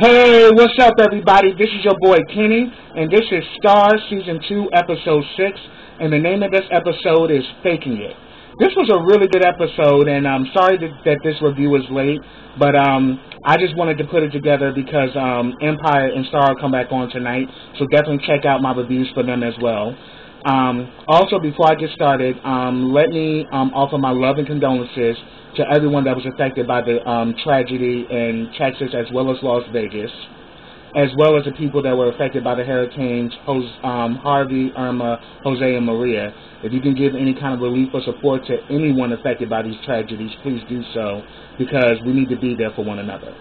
Hey, what's up, everybody? This is your boy Kenny, and this is Star Season 2, Episode 6, and the name of this episode is Faking It. This was a really good episode, and I'm sorry that this review is late, but I just wanted to put it together because Empire and Star come back on tonight, so definitely check out my reviews for them as well. Also, before I get started, let me offer my love and condolences to everyone that was affected by the tragedy in Texas as well as Las Vegas, as well as the people that were affected by the hurricanes Harvey, Irma, Jose, and Maria. If you can give any kind of relief or support to anyone affected by these tragedies, please do so, because we need to be there for one another.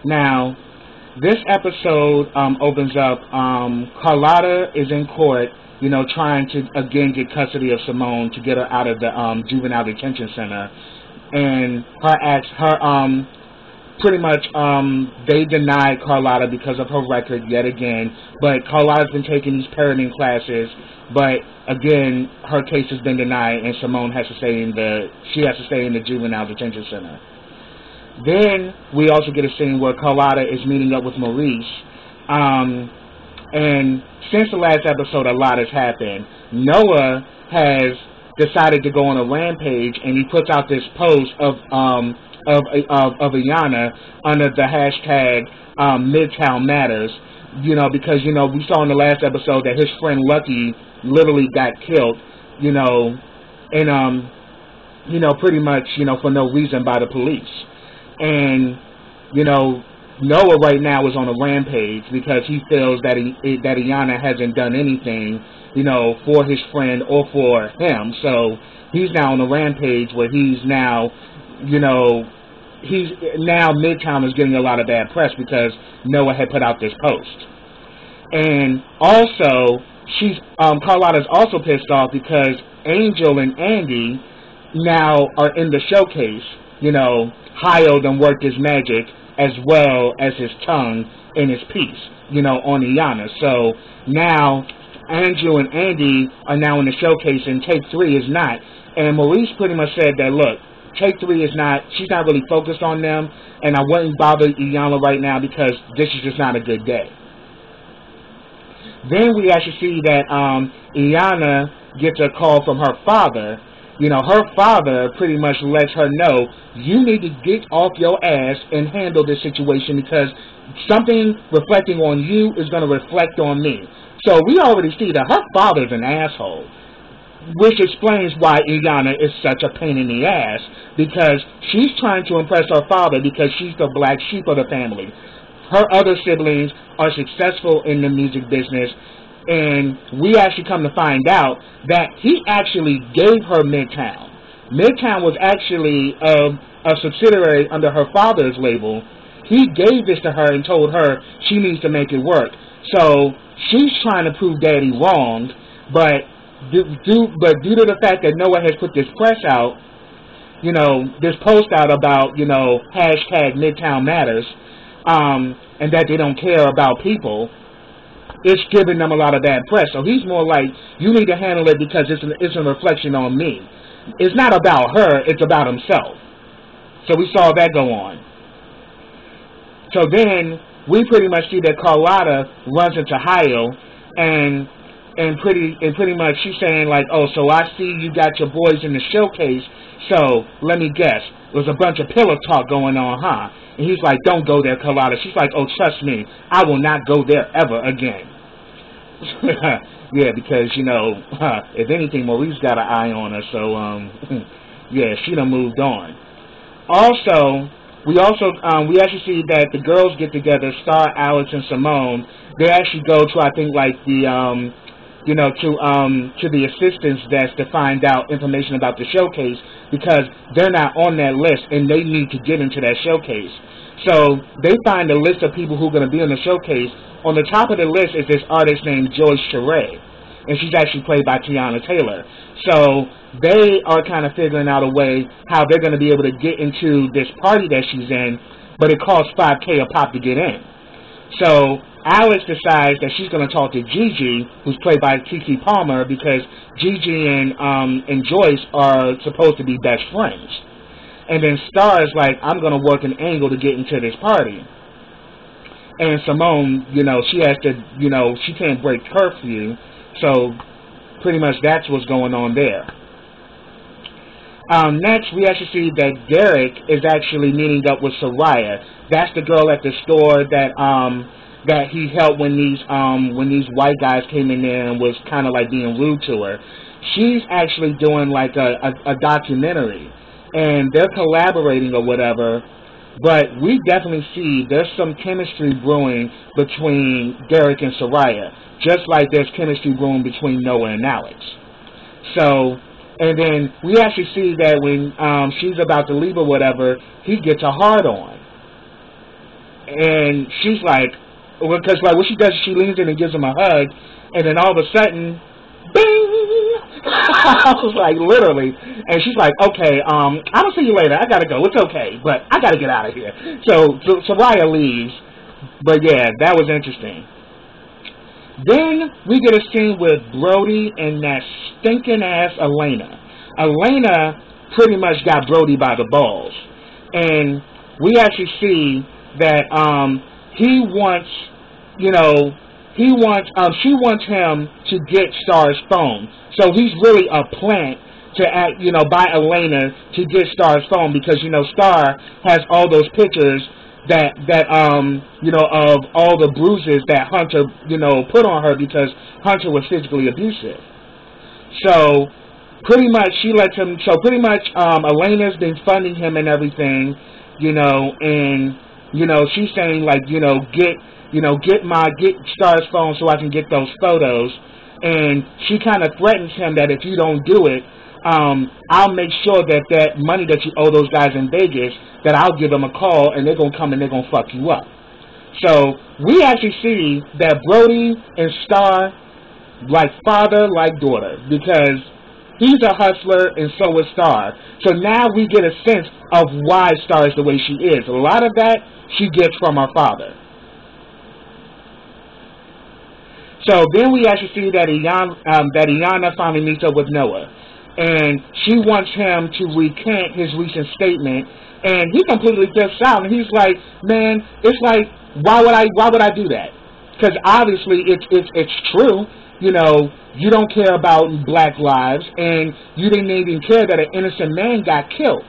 Now, this episode opens up, Carlotta is in court, trying to, again, get custody of Simone to get her out of the juvenile detention center. And pretty much, they denied Carlotta because of her record yet again. But Carlotta's been taking these parenting classes, but again, her case has been denied, and Simone has to stay in the juvenile detention center. Then we also get a scene where Carlotta is meeting up with Maurice. And since the last episode, a lot has happened. Noah has decided to go on a rampage, and he puts out this post of Ayanna under the hashtag Midtown Matters. Because we saw in the last episode that his friend Lucky literally got killed. Pretty much for no reason by the police. And Noah right now is on a rampage because he feels that Ayanna hasn't done anything, for his friend or for him. So he's now on a rampage where he's now, Midtown is getting a lot of bad press because Noah had put out this post. And also, Carlotta's also pissed off because Angel and Andy now are in the showcase, Hio done worked his magic as well as his tongue and his piece, on Ayanna. So now Andrew and Andy are now in the showcase, and Take 3 is not. And Maurice pretty much said that, look, Take 3 is not, she's not really focused on them, and I wouldn't bother Ayanna right now because this is just not a good day. Then we actually see that Ayanna gets a call from her father. Her father pretty much lets her know, you need to get off your ass and handle this situation because something reflecting on you is going to reflect on me. So we already see that her father's an asshole, which explains why Ayanna is such a pain in the ass, because she's trying to impress her father because she's the black sheep of the family. Her other siblings are successful in the music business, and we actually come to find out that he actually gave her Midtown. Midtown was actually a subsidiary under her father's label. He gave this to her and told her she needs to make it work. So she's trying to prove Daddy wrong, but due to the fact that Noah has put this press out, this post out about, hashtag Midtown Matters, and that they don't care about people, it's giving them a lot of bad press. So he's more like, you need to handle it because it's a reflection on me. It's not about her, it's about himself. So we saw that go on. So then we pretty much see that Carlotta runs into Hio, and pretty much she's saying like, oh, so I see you got your boys in the showcase, so let me guess, there's a bunch of pillow talk going on, huh? And he's like, don't go there, Carlotta. She's like, oh, trust me, I will not go there ever again. Yeah, because, if anything, Maurice got an eye on her, so, yeah, she done moved on. Also, we actually see that the girls get together, Star, Alex, and Simone. They actually go to, I think, like, to the assistance desk to find out information about the showcase because they're not on that list and they need to get into that showcase. So they find a list of people who are going to be on the showcase. On the top of the list is this artist named Joyce Charay, and she's actually played by Tiana Taylor. So they are kind of figuring out a way how they're going to be able to get into this party that she's in, but it costs $5K a pop to get in. So Alex decides that she's going to talk to Gigi, who's played by Keke Palmer, because Gigi and Joyce are supposed to be best friends. And then Star is like, I'm going to work an angle to get into this party. And Simone, you know, she has to, you know, she can't break curfew. So pretty much that's what's going on there. Next, we actually see that Derek is actually meeting up with Soraya. That's the girl at the store that that he helped when these white guys came in there and was kind of like being rude to her. She's actually doing like a documentary, and they're collaborating or whatever. But we definitely see there's some chemistry brewing between Derek and Soraya, just like there's chemistry brewing between Noah and Alex. So, and then we actually see that when she's about to leave or whatever, he gets a hard on. And she's like, because like what she does is she leans in and gives him a hug, and then all of a sudden, bing! I was like, literally. And she's like, okay, I'll see you later. I gotta go. It's okay, but I gotta get out of here. So Soraya leaves. But yeah, that was interesting. Then we get a scene with Brody and that stinking ass Elena. Elena pretty much got Brody by the balls. And we actually see that he wants, you know, she wants him to get Star's phone. So he's really a plant to act, you know, by Elena to get Star's phone because, you know, Star has all those pictures that you know, of all the bruises that Hunter, you know, put on her because Hunter was physically abusive. So pretty much she lets him, so pretty much Elena's been funding him and everything, you know, and, you know, she's saying like, get Star's phone so I can get those photos. And she kind of threatens him that if you don't do it, I'll make sure that money that you owe those guys in Vegas, that I'll give them a call and they're going to come and they're going to fuck you up. So we actually see that Brody and Star like father, like daughter, because he's a hustler and so is Star. So now we get a sense of why Star is the way she is. A lot of that she gets from her father. So then we actually see that Iyanna finally meets up with Noah. And she wants him to recant his recent statement. And he completely dips out. And he's like, man, it's like, why would I do that? Because obviously it's true. You know, you don't care about black lives. And you didn't even care that an innocent man got killed.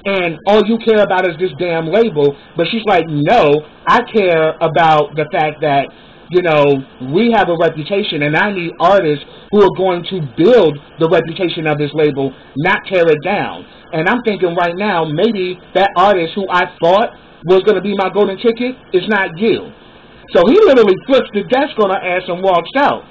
And all you care about is this damn label. But she's like, no, I care about the fact that, you know, we have a reputation, and I need artists who are going to build the reputation of this label, not tear it down. And I'm thinking right now, maybe that artist who I thought was going to be my golden ticket is not you. So he literally flips the desk on her ass and walks out.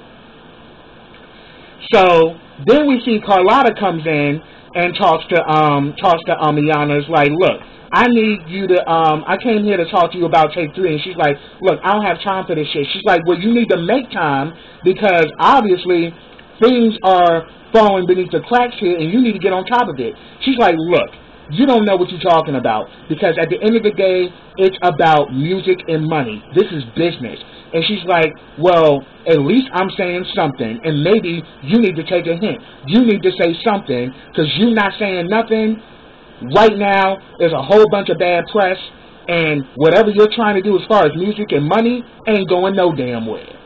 So then we see Carlotta comes in and talks to Iyanna. It's like, look, I need you to, I came here to talk to you about Take 3, and she's like, look, I don't have time for this shit. She's like, well, you need to make time, because obviously things are falling beneath the cracks here, and you need to get on top of it. She's like, look, you don't know what you're talking about, because at the end of the day, it's about music and money. This is business. And she's like, well, at least I'm saying something, and maybe you need to take a hint. You need to say something, because you're not saying nothing. Right now, there's a whole bunch of bad press, and whatever you're trying to do as far as music and money ain't going no damn where.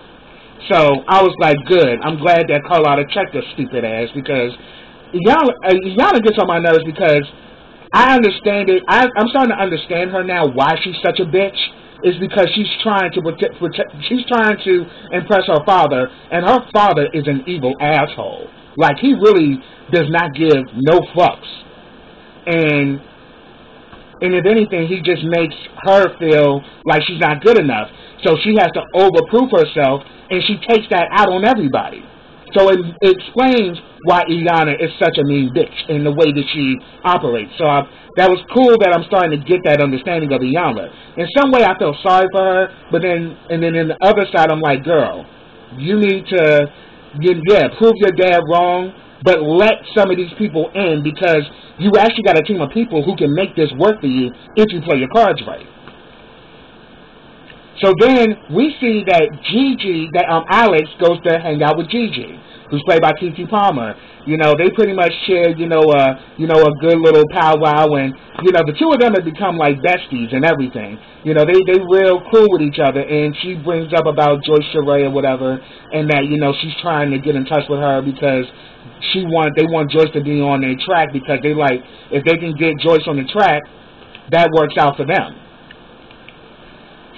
So I was like, good. I'm glad that Carlotta checked her stupid ass, because Iyanna gets on my nerves, because I understand it. I'm starting to understand her now, why she's such a bitch. Is because she's trying to she's trying to impress her father, and her father is an evil asshole. Like, he really does not give no fucks. And if anything, he just makes her feel like she's not good enough. So she has to overprove herself, and she takes that out on everybody. So it explains why Iyanna is such a mean bitch in the way that she operates. So that was cool that I'm starting to get that understanding of Iyanna. In some way, I feel sorry for her, but then in the other side, I'm like, girl, you need to, prove your dad wrong, but let some of these people in, because you actually got a team of people who can make this work for you if you play your cards right. So then we see that Alex goes to hang out with Gigi. who's played by Keke Palmer. You know, they pretty much share, a good little powwow, and, the two of them have become like besties and everything. You know, they real cool with each other, and she brings up about Joyce Sheree or whatever, and that, she's trying to get in touch with her because they want Joyce to be on their track, because they like, if they can get Joyce on the track, that works out for them.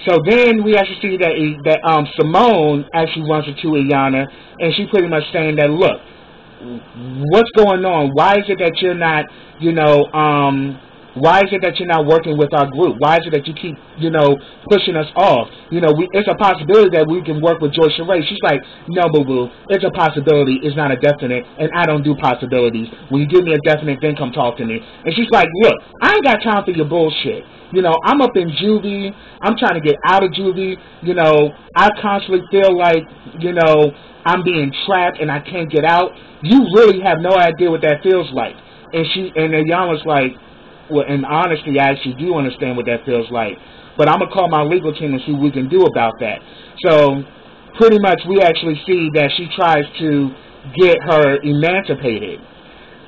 So then we actually see that Simone actually runs into Iyanla, and she pretty much saying that, look, what's going on? Why is it that you're not, why is it that you're not working with our group? Why is it that you keep, pushing us off? It's a possibility that we can work with Joyce Sheree. She's like, no, boo-boo, it's a possibility. It's not a definite, and I don't do possibilities. When you give me a definite, then come talk to me. And she's like, look, I ain't got time for your bullshit. I'm up in juvie. I'm trying to get out of juvie. I constantly feel like, I'm being trapped and I can't get out. You really have no idea what that feels like. And Iyanla's like, well, in honesty, I actually do understand what that feels like. But I'm going to call my legal team and see what we can do about that. So, pretty much, we actually see that she tries to get her emancipated.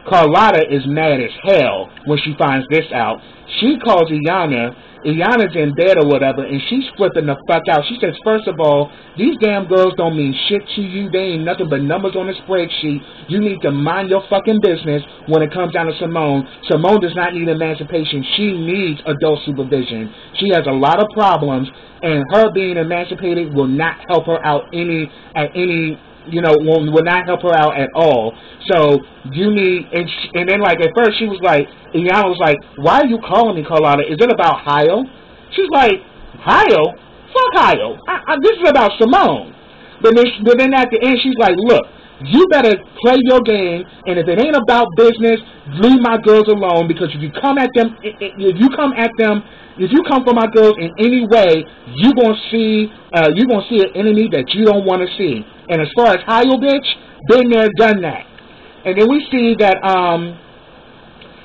Carlotta is mad as hell when she finds this out. She calls Iyanla. Iyanla's in bed or whatever, and she's flipping the fuck out. She says, first of all, these damn girls don't mean shit to you. They ain't nothing but numbers on a spreadsheet. You need to mind your fucking business when it comes down to Simone. Simone does not need emancipation. She needs adult supervision. She has a lot of problems, and her being emancipated will not help her out will not help her out at all. So you need, and then like at first she was like, Iyanla was like, why are you calling me, Carlotta? Is it about Hyle? She's like, Hyle? Fuck Hyle. This is about Simone. But then at the end she's like, look, you better play your game, and if it ain't about business, leave my girls alone, because if you come for my girls in any way, you're gonna see an enemy that you don't want to see. And as far as Hyle, bitch, been there, done that. And then we see that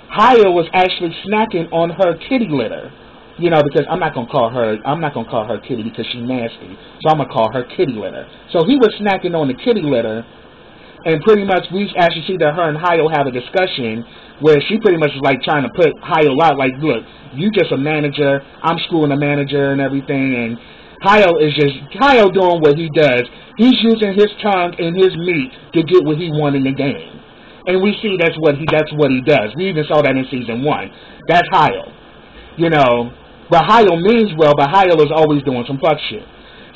Hyle was actually snacking on her kitty litter. Because I'm not gonna call her kitty because she's nasty. So I'm gonna call her kitty litter. So he was snacking on the kitty litter, and pretty much we actually see that her and Hyle have a discussion where she pretty much is like trying to put Hyle out, like, look, you just a manager, I'm screwing the manager and everything, and Hyle doing what he does. He's using his tongue and his meat to get what he wants in the game. And we see that's what he does. We even saw that in season 1. That's Hyle. But Hyle means well, but Hyle is always doing some fuck shit.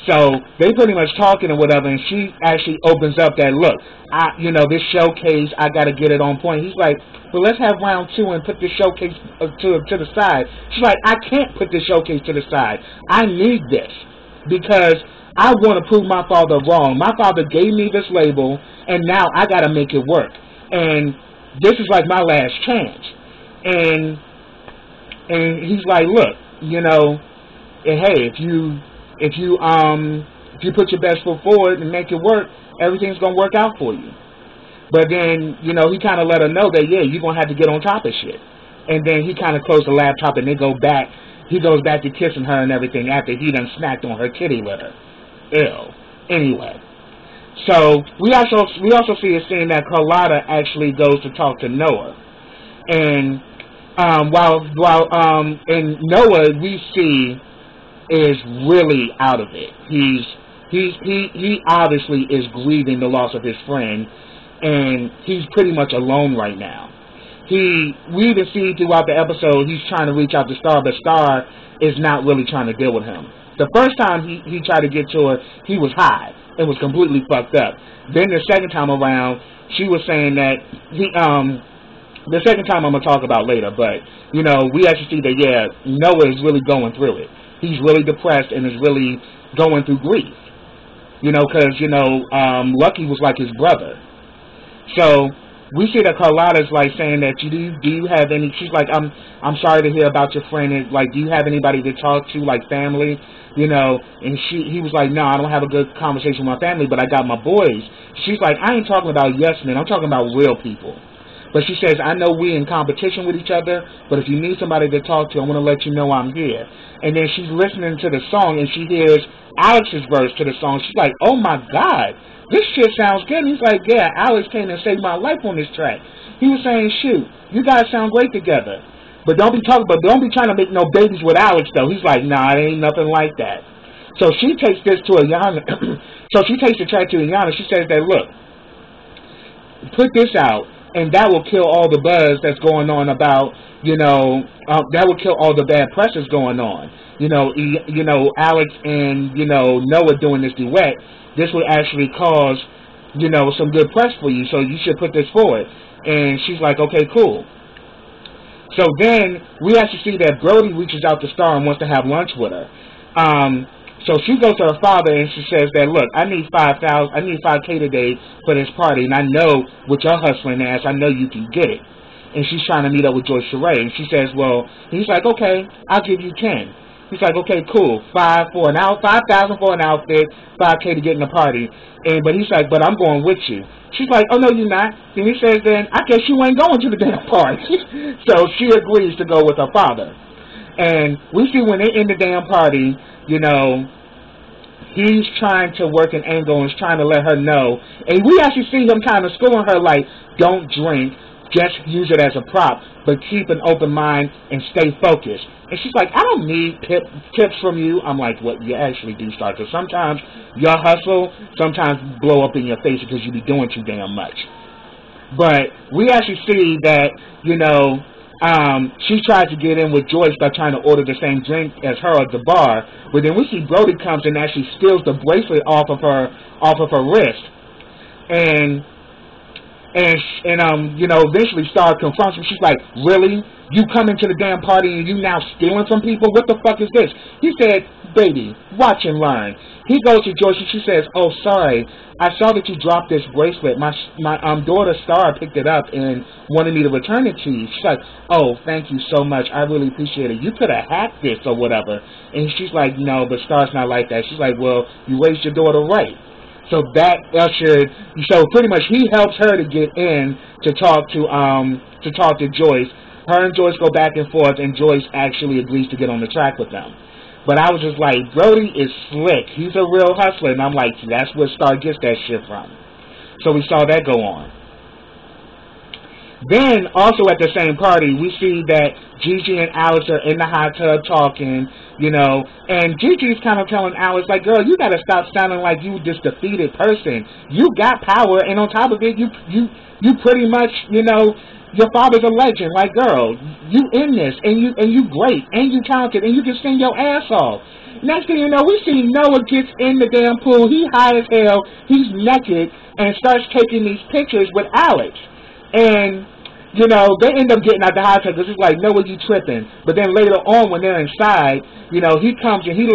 So they pretty much talking or whatever, and she actually opens up that, look, this showcase, I got to get it on point. He's like, well, let's have round 2 and put the showcase to the side. She's like, I can't put the showcase to the side. I need this because I want to prove my father wrong. My father gave me this label, and now I got to make it work. And this is like my last chance. And he's like, look, hey, if you put your best foot forward and make it work, everything's going to work out for you. But then, he kind of let her know that, yeah, you're going to have to get on top of shit. And then he kind of closed the laptop, and he goes back to kissing her and everything after he done snacked on her kitty litter. Ew. Anyway. So, we also see a scene that Carlotta actually goes to talk to Noah. And while Noah, we see, is really out of it. He obviously is grieving the loss of his friend, and he's pretty much alone right now. We even see throughout the episode he's trying to reach out to Star, but Star is not really trying to deal with him. The first time he tried to get to her, he was high and was completely fucked up. Then the second time around, she was saying that the second time I'm gonna talk about later, but we actually see that Noah is really going through it. He's really depressed and is really going through grief. Because, Lucky was like his brother. So, we see that Carlotta's like saying that, do you have any, she's like, I'm sorry to hear about your friend, and like, do you have anybody to talk to, like family? And he was like, no, I don't have a good conversation with my family, but I got my boys. She's like, I ain't talking about yes men, I'm talking about real people. But she says, I know we in competition with each other, but if you need somebody to talk to, I want to let you know I'm here. And then she's listening to the song, and she hears Alex's verse to the song. She's like, oh my God, this shit sounds good. And he's like, yeah, Alex came and saved my life on this track. He was saying, shoot, you guys sound great together. But don't be trying to make no babies with Alex, though. He's like, nah, it ain't nothing like that. So she takes this to Ayana. So she takes the track to Ayana. She says that, look, put this out, and that will kill all the buzz that's going on about, that will kill all the bad press that's going on. Alex and, Noah doing this duet. This will actually cause, some good press for you, so you should put this forward. And she's like, okay, cool. So then we actually see that Brody reaches out to Star and wants to have lunch with her. So she goes to her father and she says that, look, I need $5K today for this party, and I know with your hustling ass, I know you can get it. And she's trying to meet up with Joyce Sheree, and she says, well, he's like, okay, I'll give you 10. He's like, okay, cool, $5,000 for an outfit, $5K to get in the party. But he's like, but I'm going with you. She's like, oh, no, you're not. And he says, then I guess you ain't going to the damn party. So she agrees to go with her father. And we see when they end the damn party, he's trying to work an angle and is trying to let her know. And we actually see him kind of schooling her like, don't drink, just use it as a prop, but keep an open mind and stay focused. And she's like, I don't need tips from you. I'm like, what you actually do, Star, because sometimes your hustle sometimes blow up in your face because you be doing too damn much. But we actually see that, she tries to get in with Joyce by trying to order the same drink as her at the bar. But then we see Brody comes and actually steals the bracelet off of her wrist. And eventually Star confronts him. She's like, really? You come into the damn party and you now stealing from people? What the fuck is this? He said, baby, watch and learn. He goes to Joyce and she says, oh, sorry, I saw that you dropped this bracelet. My daughter Star picked it up and wanted me to return it to you. She's like, oh, thank you so much. I really appreciate it. You could have hacked this or whatever. And she's like, no, but Star's not like that. She's like, well, you raised your daughter right. So pretty much he helps her to get in to talk to Joyce. Her and Joyce go back and forth, and Joyce actually agrees to get on the track with them. But I was just like, Brody is slick. He's a real hustler. And I'm like, that's where Star gets that shit from. So we saw that go on. Then, also at the same party, we see that Gigi and Alex are in the hot tub talking, and Gigi's kind of telling Alex, like, girl, you got to stop sounding like you this defeated person. You got power, and on top of it, you pretty much, your father's a legend. Like, girl, you in this, and you great, and you talented, and you can sing your ass off. Next thing you know, we see Noah gets in the damn pool. He high as hell. He's naked and starts taking these pictures with Alex. And, they end up getting out the hot tub because it's like, Noah, you tripping. But then later on, when they're inside, he comes and he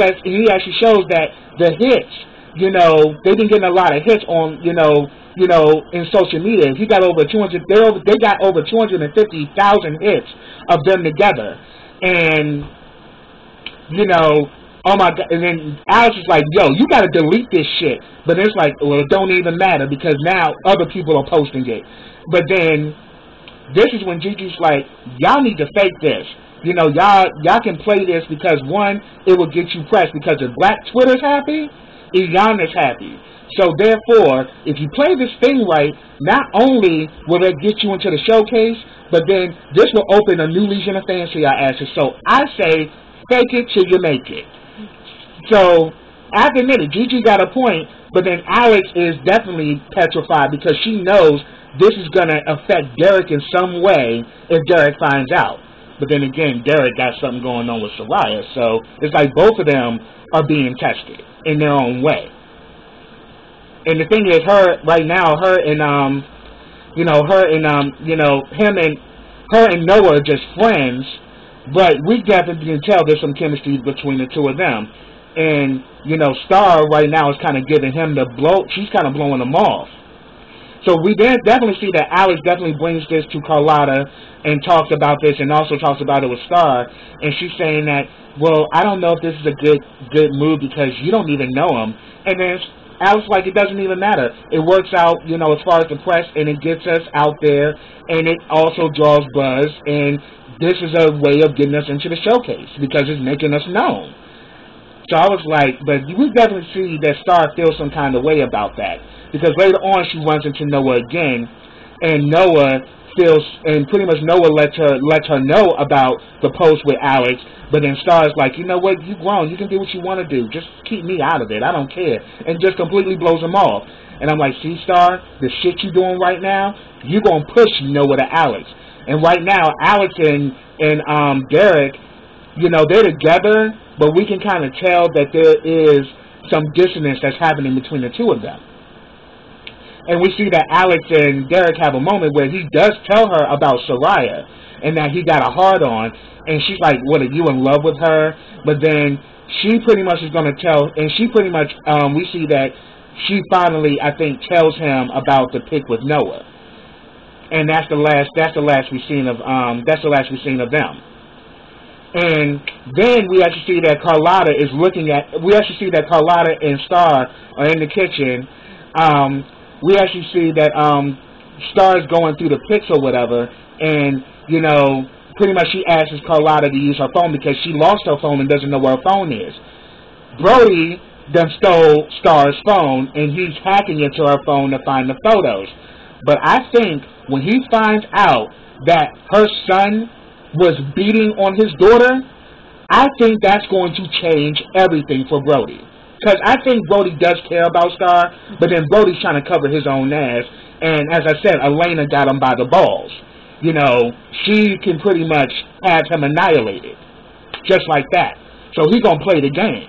actually shows that the hits, they've been getting a lot of hits on, in social media. He got over 200. They got over 250,000 hits of them together, and oh my God. And then Alex is like, yo, you got to delete this shit. But it's like, well, it don't even matter because now other people are posting it. But then this is when Gigi's like, y'all need to fake this. Y'all can play this because, one, it will get you press because if Black Twitter's happy, Iyanna's happy. So therefore, if you play this thing right, not only will it get you into the showcase, but then this will open a new legion of fans to your asses. So I say, fake it till you make it. So I have to admit it, Gigi got a point, but then Alex is definitely petrified because she knows this is going to affect Derek in some way if Derek finds out. But then again, Derek got something going on with Soraya, so it's like both of them are being tested in their own way. And the thing is, her and Noah are just friends, but we definitely can tell there's some chemistry between the two of them. And, Star right now is kind of giving him the blow. She's kind of blowing him off. So we definitely see that Alex definitely brings this to Carlotta and talks about this and also talks about it with Star. And she's saying that, well, I don't know if this is a good move because you don't even know him. And then Alex like, it doesn't even matter. It works out, as far as the press, and it gets us out there, and it also draws buzz. And this is a way of getting us into the showcase because it's making us known. So I was like, but we definitely see that Star feels some kind of way about that. Because later on she runs into Noah again, and Noah feels, and pretty much Noah lets her know about the post with Alex, but then Star's like, you know what, you grown, you can do what you want to do, just keep me out of it, I don't care, and just completely blows him off. And I'm like, see, Star, the shit you doing right now, you gonna push Noah to Alex. And right now, Alex and Derek, you know, they're together, but we can kind of tell that there is some dissonance that's happening between the two of them. And we see that Alex and Derek have a moment where he does tell her about Soraya and that he got a hard on, and she's like, what, are you in love with her? But then she pretty much is going to tell, and she pretty much, we see that she finally, I think, tells him about the pic with Noah. And that's the last we've seen of them. And then we actually see that Carlotta and Star are in the kitchen. We actually see that Star is going through the pics or whatever, and, you know, pretty much she asks Carlotta to use her phone because she lost her phone and doesn't know where her phone is. Brody then stole Star's phone, and he's hacking into her phone to find the photos. But I think when he finds out that her son was beating on his daughter, I think that's going to change everything for Brody. Because I think Brody does care about Star, but then Brody's trying to cover his own ass. And as I said, Elena got him by the balls. You know, she can pretty much have him annihilated. Just like that. So he's going to play the game.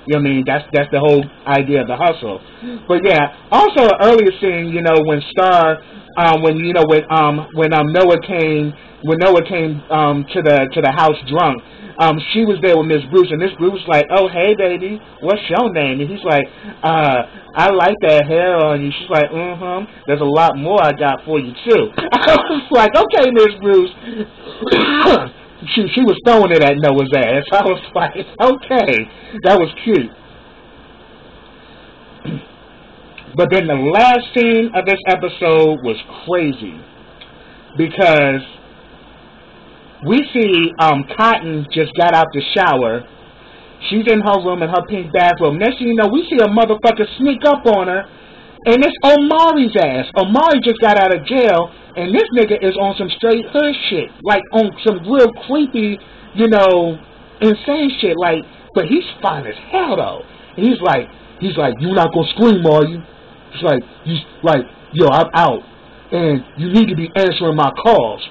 You know what I mean? That's the whole idea of the hustle. But yeah, also an earlier scene, you know, when Star, when Noah came to the house drunk, she was there with Miss Bruce, and Miss Bruce was like, oh, hey, baby, what's your name? And he's like, I like that hair on you. She's like, there's a lot more I got for you, too. I was like, okay, Miss Bruce. She was throwing it at Noah's ass. I was like, okay, that was cute. But then the last scene of this episode was crazy, because we see Cotton just got out the shower. She's in her room, in her pink bathrobe. Next thing you know, we see a motherfucker sneak up on her, and it's Omari's ass. Omari just got out of jail, and this nigga is on some straight hood shit, like on some real creepy, you know, insane shit. Like, but he's fine as hell though. And he's like, you not gonna scream, are you? He's like, yo, I'm out, and you need to be answering my calls.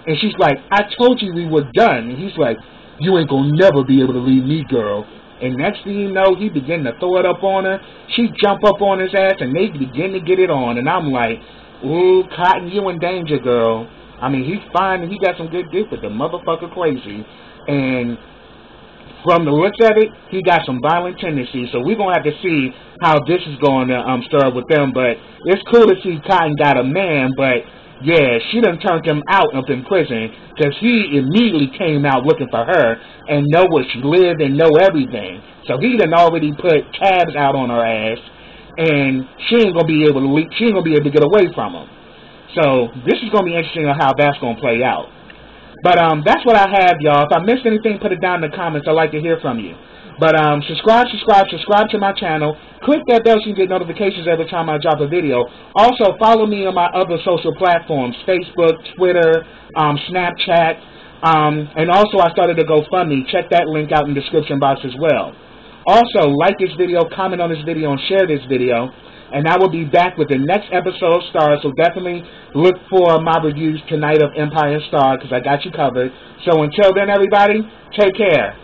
And she's like, I told you we were done. And he's like, you ain't gonna never be able to leave me, girl. And next thing you know, he began to throw it up on her. She jump up on his ass, and they begin to get it on. And I'm like, ooh, Cotton, you in danger, girl. I mean, he's fine, and he got some good dick, but the motherfucker crazy. And from the looks of it, he got some violent tendencies. So we're going to have to see how this is going to stir up with them. But it's cool to see Cotton got a man, but yeah, she done turned him out up in prison, because he immediately came out looking for her and know where she lived and know everything. So he done already put tabs out on her ass, and she ain't gonna be able to get away from him. So this is gonna be interesting on how that's gonna play out. But that's what I have, y'all. If I missed anything, put it down in the comments. I'd like to hear from you. But subscribe to my channel. Click that bell so you can get notifications every time I drop a video. Also, follow me on my other social platforms, Facebook, Twitter, Snapchat. And also, I started a GoFundMe. Check that link out in the description box as well. Also, like this video, comment on this video, and share this video. And I will be back with the next episode of Star, so definitely look for my reviews tonight of Empire and Star, because I got you covered. So until then, everybody, take care.